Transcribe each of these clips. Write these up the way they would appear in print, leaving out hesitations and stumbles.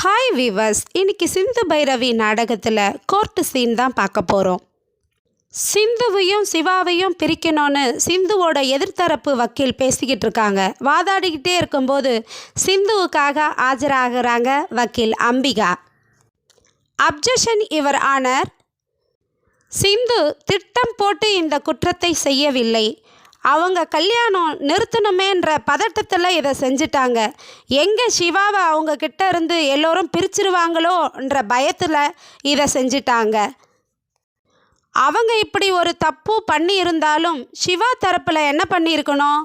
Hi viewers, இன்னைக்கு சிந்து பைரவி நாடகத்தில் court scene தான் பார்க்க போகிறோம். சிந்துவையும் சிவாவையும் பிரிக்கணும்னு சிந்துவோட எதிர்த்தரப்பு வக்கீல் பேசிக்கிட்டு இருக்காங்க. வாதாடிக்கிட்டே இருக்கும்போது சிந்துவுக்காக ஆஜராகிறாங்க வக்கீல் அம்பிகா. அப்ஜெக்ஷன் யுவர் ஆனர், சிந்து திட்டம் போட்டு இந்த குற்றத்தை செய்யவில்லை. அவங்க கல்யாணம் நிறுத்தணுமேன்ற பதட்டத்தில் இதை செஞ்சிட்டாங்க. எங்கே சிவாவை அவங்க கிட்ட இருந்து எல்லோரும் பிரிச்சிருவாங்களோன்ற பயத்தில் இதை செஞ்சிட்டாங்க. அவங்க இப்படி ஒரு தப்பு பண்ணி இருந்தாலும் சிவா தரப்பில் என்ன பண்ணியிருக்கணும்?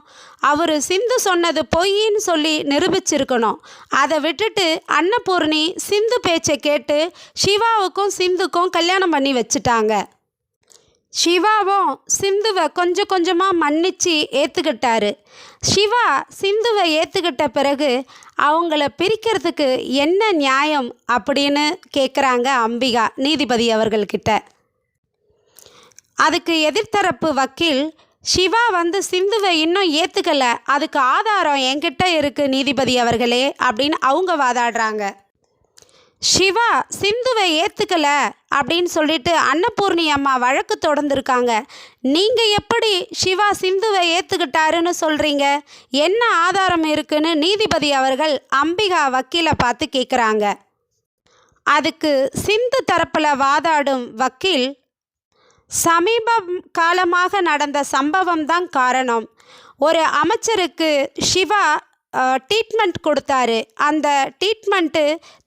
அவர் சிந்து சொன்னது பொய்ன்னு சொல்லி நிரூபிச்சிருக்கணும். அதை விட்டுட்டு அன்னபூர்ணி சிந்து பேச்சை கேட்டு சிவாவுக்கும் சிந்துக்கும் கல்யாணம் பண்ணி வச்சுட்டாங்க. சிவாவும் சிந்துவை கொஞ்சம் கொஞ்சமாக மன்னிச்சு ஏற்றுக்கிட்டாரு. சிவா சிந்துவை ஏற்றுக்கிட்ட பிறகு அவங்கள பிரிக்கிறதுக்கு என்ன நியாயம் அப்படின்னு கேட்குறாங்க அம்பிகா நீதிபதி அவர்கள்கிட்ட. அதுக்கு எதிர்த்தரப்பு வக்கீல், சிவா சிந்துவை இன்னும் ஏற்றுக்கலை, அதுக்கு ஆதாரம் என்கிட்ட இருக்குது நீதிபதி அவர்களே அப்படின்னு அவங்க வாதாடுறாங்க. சிவா சிந்துவை ஏற்றுக்கலை அப்படின்னு சொல்லிட்டு அன்னபூர்ணி அம்மா வழக்கு தொடர்ந்துருக்காங்க. நீங்கள் எப்படி சிவா சிந்துவை ஏற்றுக்கிட்டாருன்னு சொல்கிறீங்க? என்ன ஆதாரம் இருக்குன்னு நீதிபதி அவர்கள் அம்பிகா வக்கீலை பார்த்து கேட்குறாங்க. அதுக்கு சிந்து தரப்பில் வாதாடும் வக்கீல், சமீப காலமாக நடந்த சம்பவம் தான் காரணம். ஒரு அமைச்சருக்கு சிவா ட்ரீட்மெண்ட் கொடுத்தாரு. அந்த ட்ரீட்மெண்ட்டு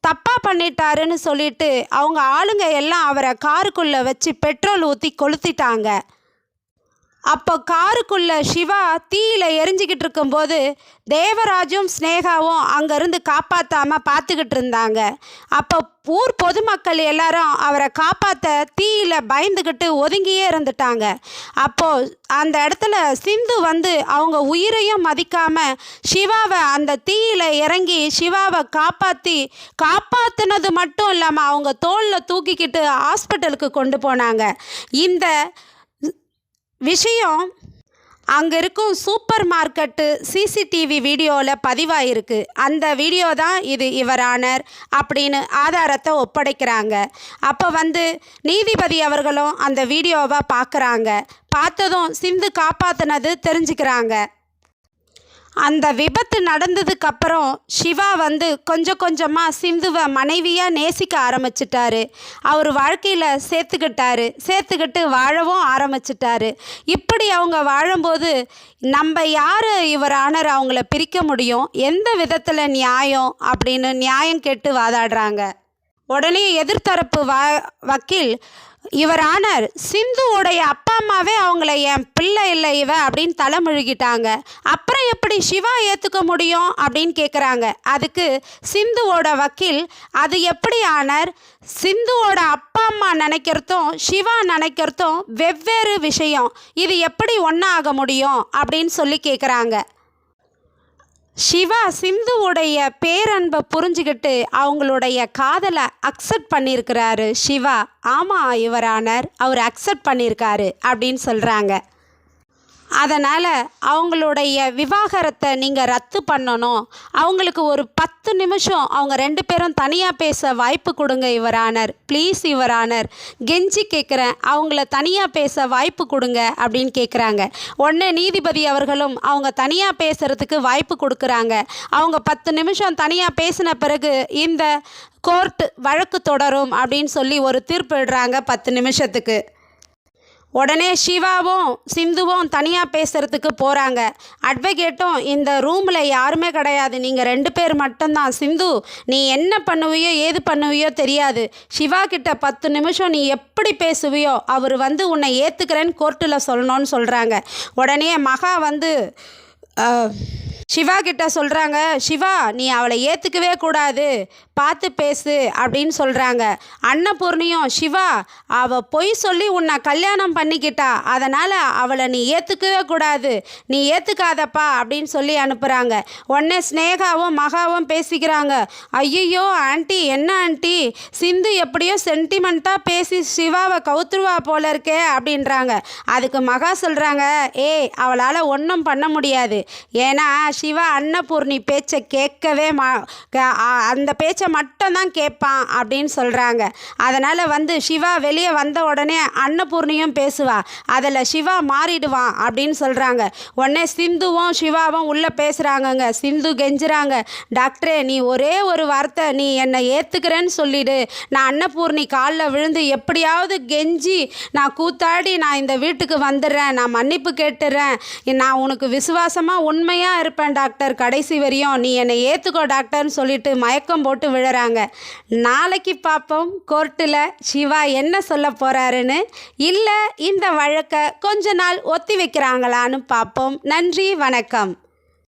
தப்பாக பண்ணிட்டாருன்னு சொல்லிட்டு அவங்க ஆளுங்க எல்லாம் அவரை காருக்குள்ளே வச்சு பெட்ரோல் ஊற்றி கொளுத்திட்டாங்க. அப்போ காருக்குள்ளே சிவா தீயில் எரிஞ்சிக்கிட்டு இருக்கும்போது தேவராஜும் ஸ்னேகாவும் அங்கேருந்து காப்பாற்றாமல் பார்த்துக்கிட்டு இருந்தாங்க. அப்போ ஊர் பொதுமக்கள் எல்லாரும் அவரை காப்பாற்ற தீயில் பயந்துக்கிட்டு ஒதுங்கியே இருந்துட்டாங்க. அப்போது அந்த இடத்துல சிந்து அவங்க உயிரையும் மதிக்காமல் சிவாவை அந்த தீயில் இறங்கி சிவாவை காப்பாற்றினது மட்டும் இல்லாமல் அவங்க தோளில் தூக்கிக்கிட்டு ஹாஸ்பிட்டலுக்கு கொண்டு போனாங்க. இந்த விஷயம் அங்கே இருக்கும் சூப்பர் மார்க்கெட்டு சிசிடிவி வீடியோவில் பதிவாயிருக்கு. அந்த வீடியோ தான் இது யுவர் ஆனர் அப்படின்னு ஆதாரத்தை ஒப்படைக்கிறாங்க. அப்போ நீதிபதி அவர்களும் அந்த வீடியோவை பார்க்குறாங்க. பார்த்ததும் சிந்து காப்பாற்றினது தெரிஞ்சுக்கிறாங்க. அந்த விபத்து நடந்ததுக்கப்புறம் சிவா கொஞ்சம் கொஞ்சமாக சிந்துவை மனைவியாக நேசிக்க ஆரம்பிச்சிட்டாரு. அவர் வாழ்க்கையில் சேர்த்துக்கிட்டு வாழவும் ஆரம்பிச்சிட்டாரு. இப்படி அவங்க வாழும்போது நம்ம யார் யுவர் ஆனர் அவங்கள பிரிக்க முடியும்? எந்த விதத்தில் நியாயம் அப்படின்னு நியாயம் கேட்டு வாதாடுறாங்க. உடனே எதிர்த்தரப்பு வக்கீல், யுவர் ஆனர், சிந்துவோடைய அப்பா அம்மாவே அவங்கள என் பிள்ளை இல்லை இவ அப்படின்னு தலைமுழுகிட்டாங்க. அப்புறம் எப்படி சிவா ஏற்றுக்க முடியும் அப்படின்னு கேட்குறாங்க. அதுக்கு சிந்துவோட வக்கீல், அது எப்படி ஆனர்? சிந்துவோட அப்பா அம்மா நினைக்கிறதும் சிவா நினைக்கிறதும் வெவ்வேறு விஷயம். இது எப்படி ஒன்றாக முடியும் அப்படின்னு சொல்லி கேட்குறாங்க. சிவா சிந்துவுடைய பேரன்பை புரிஞ்சுக்கிட்டு அவங்களுடைய காதலை அக்செப்ட் பண்ணியிருக்கிறாரு. சிவா, ஆமாம் யுவர் ஆனர், அவர் அக்செப்ட் பண்ணியிருக்காரு அப்படின்னு சொல்கிறாங்க. அதனால் அவங்களுடைய விவாகரத்தை நீங்கள் ரத்து பண்ணணும். அவங்களுக்கு ஒரு 10 நிமிஷம் அவங்க 2 பேரும் தனியாக பேச வாய்ப்பு கொடுங்க your honour. Please your honour, கெஞ்சி கேட்குறேன், அவங்கள தனியாக பேச வாய்ப்பு கொடுங்க அப்படின்னு கேட்குறாங்க. உடனே நீதிபதி அவர்களும் அவங்க தனியாக பேசுகிறதுக்கு வாய்ப்பு கொடுக்குறாங்க. அவங்க 10 நிமிஷம் தனியாக பேசின பிறகு இந்த கோர்ட் வழக்கு தொடரும் அப்படின்னு சொல்லி ஒரு தீர்ப்பு இடுறாங்க 10 நிமிஷத்துக்கு. உடனே சிவாவும் சிந்துவும் தனியாக பேசுகிறதுக்கு போகிறாங்க. அட்வொகேட்டும், இந்த ரூமில் யாருமே கிடையாது, நீங்கள் 2 பேர் மட்டும்தான். சிந்து, நீ என்ன பண்ணுவியோ ஏது பண்ணுவியோ தெரியாது. சிவா கிட்ட 10 நிமிஷம் நீ எப்படி பேசுவியோ அவர் உன்னை ஏற்றுக்கிறேன்னு கோர்ட்டில் சொல்லணும்னு சொல்கிறாங்க. உடனே மகா சிவா கிட்ட சொல்கிறாங்க, சிவா நீ அவளை ஏற்றுக்கவே கூடாது, பார்த்து பேசு அப்படின்னு சொல்கிறாங்க. அன்னபூர்ணியும், சிவா அவள் பொய் சொல்லி உன்னை கல்யாணம் பண்ணிக்கிட்டா, அதனால் அவளை நீ ஏற்றுக்கவே கூடாது, நீ ஏற்றுக்காதப்பா அப்படின்னு சொல்லி அனுப்புகிறாங்க. உடனே ஸ்னேகாவும் மகாவும் பேசிக்கிறாங்க. ஐயோ ஆண்டி, என்ன ஆண்டி, சிந்து எப்படியோ சென்டிமெண்ட்டாக பேசி சிவாவை கவுத்துருவா போல இருக்கே அப்படின்றாங்க. அதுக்கு மகா சொல்கிறாங்க, அவளால் ஒன்றும் பண்ண முடியாது, ஏன்னா சிவா அன்னபூர்ணி பேச்சை கேட்கவே அந்த பேச்சை மட்டும்தான் கேட்பான் அப்படின்னு சொல்கிறாங்க. அதனால் வந்து சிவா வெளியே வந்த உடனே அன்னபூர்ணியும் பேசுவா, அதில் சிவா மாறிடுவான் அப்படின்னு சொல்கிறாங்க. உடனே சிந்துவும் சிவாவும் உள்ளே பேசுகிறாங்கங்க. சிந்து கெஞ்சுறாங்க, டாக்டரே நீ ஒரே ஒரு வார்த்தை நீ என்னை ஏற்றுக்கிறேன்னு சொல்லிடு, நான் அன்னபூர்ணி காலில் விழுந்து எப்படியாவது கெஞ்சி நான் கூத்தாடி நான் இந்த வீட்டுக்கு வந்துடுறேன், நான் மன்னிப்பு கேட்டுறேன், நான் உனக்கு விசுவாசமாக உண்மையாக இருப்பேன் டாக்டர் கடைசி வரையும், நீ என்னை ஏற்றுக்கோ டாக்டர்னு சொல்லிட்டு மயக்கம் போட்டு விழுறாங்க. நாளைக்கு பார்ப்போம் கோர்ட்டில் சிவா என்ன சொல்ல போகிறாருன்னு. இல்லை இந்த வழக்கை கொஞ்ச நாள் ஒத்தி வைக்கிறாங்களான்னு பார்ப்போம். நன்றி, வணக்கம்.